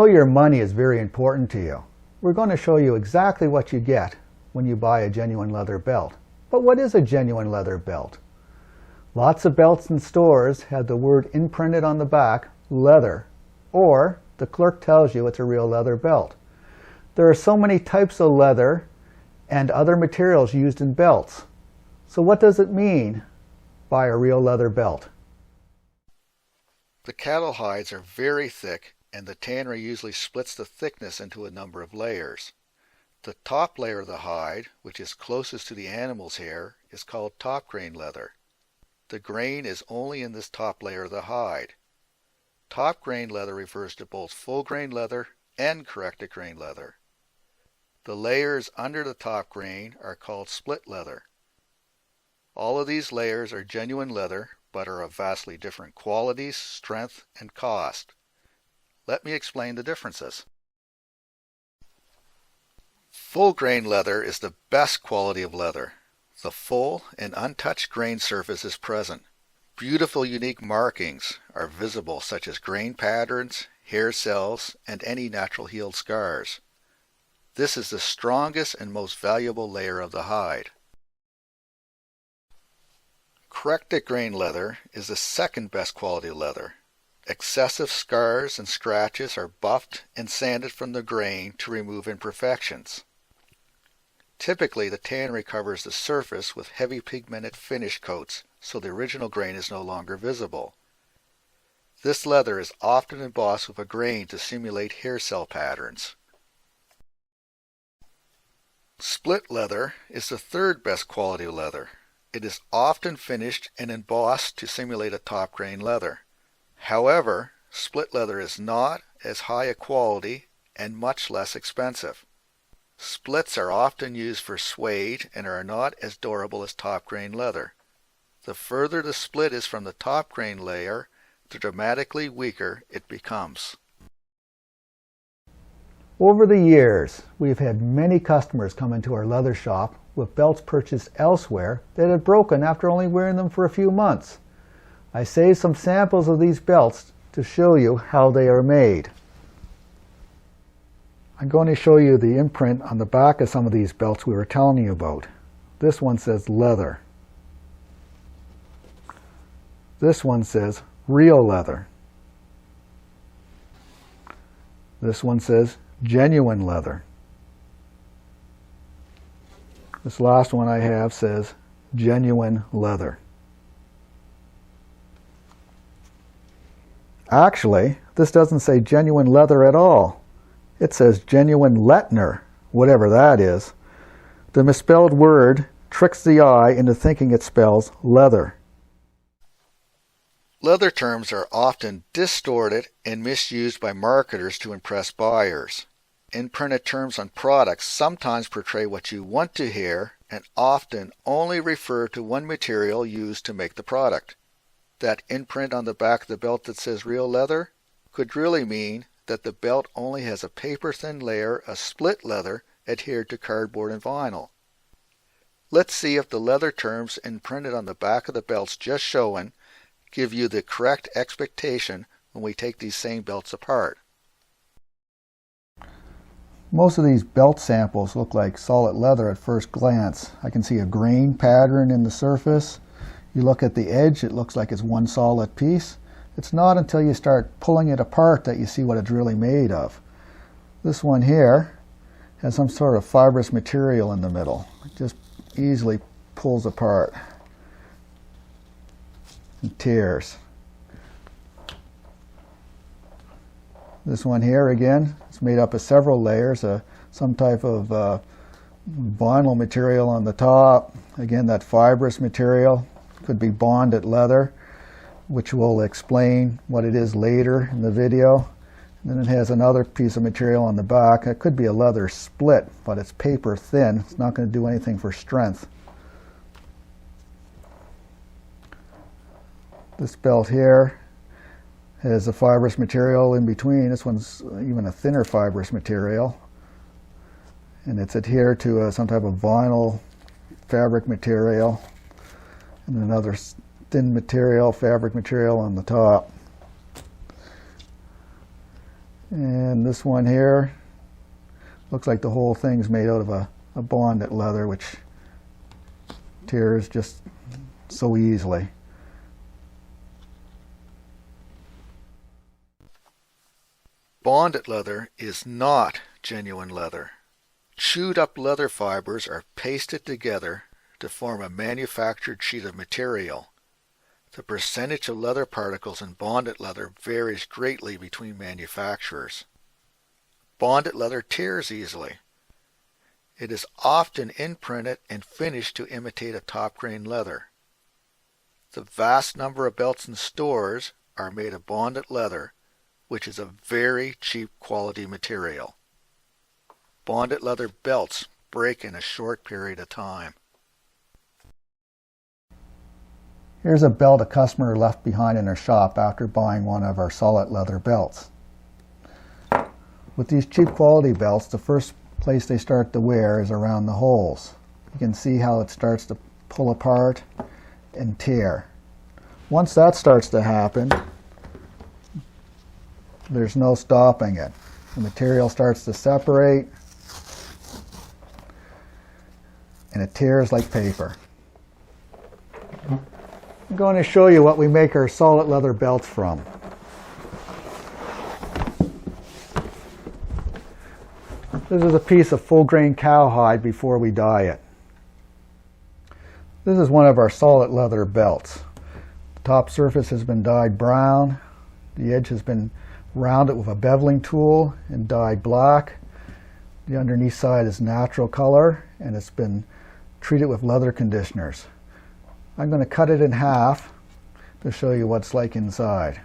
know your money is very important to you. We're going to show you exactly what you get when you buy a genuine leather belt. But what is a genuine leather belt? Lots of belts in stores have the word imprinted on the back, leather, or the clerk tells you it's a real leather belt. There are so many types of leather and other materials used in belts. So what does it mean by a real leather belt? The cattle hides are very thick, and the tannery usually splits the thickness into a number of layers. The top layer of the hide, which is closest to the animal's hair, is called top grain leather. The grain is only in this top layer of the hide. Top grain leather refers to both full grain leather and corrected grain leather. The layers under the top grain are called split leather. All of these layers are genuine leather, but are of vastly different qualities, strength, and cost. Let me explain the differences. Full grain leather is the best quality of leather. The full and untouched grain surface is present. Beautiful unique markings are visible, such as grain patterns, hair cells, and any natural healed scars. This is the strongest and most valuable layer of the hide. Corrected grain leather is the second best quality leather. Excessive scars and scratches are buffed and sanded from the grain to remove imperfections. Typically, the tannery covers the surface with heavy pigmented finish coats, so the original grain is no longer visible. This leather is often embossed with a grain to simulate hair cell patterns. Split leather is the third best quality leather. It is often finished and embossed to simulate a top grain leather. However, split leather is not as high a quality and much less expensive. Splits are often used for suede and are not as durable as top grain leather. The further the split is from the top grain layer, the dramatically weaker it becomes. Over the years, we've had many customers come into our leather shop with belts purchased elsewhere that had broken after only wearing them for a few months. I saved some samples of these belts to show you how they are made. I'm going to show you the imprint on the back of some of these belts we were telling you about. This one says leather. This one says real leather. This one says genuine leather. This last one I have says genuine leather. Actually, this doesn't say genuine leather at all. It says genuine Lettner, whatever that is. The misspelled word tricks the eye into thinking it spells leather. Leather terms are often distorted and misused by marketers to impress buyers. Imprinted terms on products sometimes portray what you want to hear and often only refer to one material used to make the product. That imprint on the back of the belt that says real leather could really mean that the belt only has a paper-thin layer of split leather adhered to cardboard and vinyl. Let's see if the leather terms imprinted on the back of the belts just shown give you the correct expectation when we take these same belts apart. Most of these belt samples look like solid leather at first glance. I can see a grain pattern in the surface. You look at the edge, it looks like it's one solid piece. It's not until you start pulling it apart that you see what it's really made of. This one here has some sort of fibrous material in the middle. It just easily pulls apart and tears. This one here again, it's made up of several layers, some type of vinyl material on the top. Again, that fibrous material could be bonded leather, which will explain what it is later in the video. And then it has another piece of material on the back. It could be a leather split, but it's paper thin. It's not going to do anything for strength. This belt here has a fibrous material in between. This one's even a thinner fibrous material. And it's adhered to some type of vinyl fabric material and another thin material, fabric material on the top. And this one here looks like the whole thing's made out of a bonded leather, which tears just so easily. Bonded leather is not genuine leather. Chewed up leather fibers are pasted together to form a manufactured sheet of material. The percentage of leather particles in bonded leather varies greatly between manufacturers. Bonded leather tears easily. It is often imprinted and finished to imitate a top-grain leather. The vast number of belts in stores are made of bonded leather, which is a very cheap quality material. Bonded leather belts break in a short period of time. Here's a belt a customer left behind in her shop after buying one of our solid leather belts. With these cheap quality belts, the first place they start to wear is around the holes. You can see how it starts to pull apart and tear. Once that starts to happen, there's no stopping it. The material starts to separate and it tears like paper. I'm going to show you what we make our solid leather belts from. This is a piece of full grain cowhide before we dye it. This is one of our solid leather belts. The top surface has been dyed brown. The edge has been rounded with a beveling tool and dyed black. The underneath side is natural color and it's been treated with leather conditioners. I'm going to cut it in half to show you what it's like inside.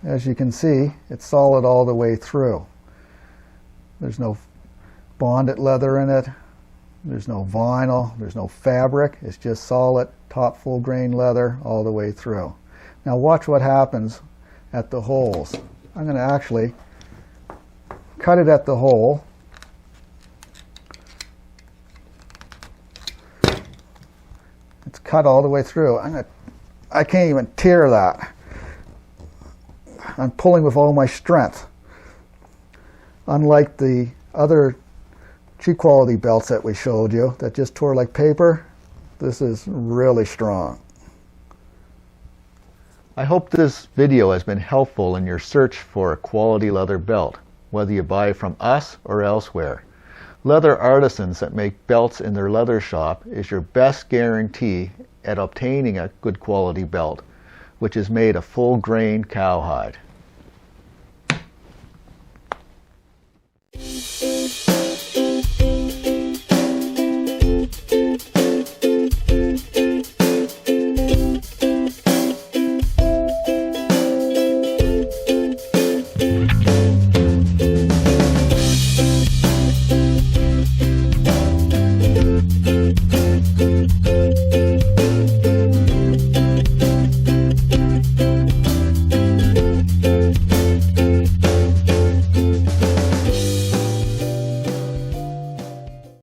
As you can see, it's solid all the way through. There's no bonded leather in it. There's no vinyl. There's no fabric. It's just solid, top full grain leather all the way through. Now watch what happens at the holes. I'm going to actually cut it at the hole. It's cut all the way through. I can't even tear that. I'm pulling with all my strength. Unlike the other cheap quality belts that we showed you that just tore like paper, this is really strong. I hope this video has been helpful in your search for a quality leather belt, whether you buy from us or elsewhere. Leather artisans that make belts in their leather shop is your best guarantee at obtaining a good quality belt, which is made of full grain cowhide.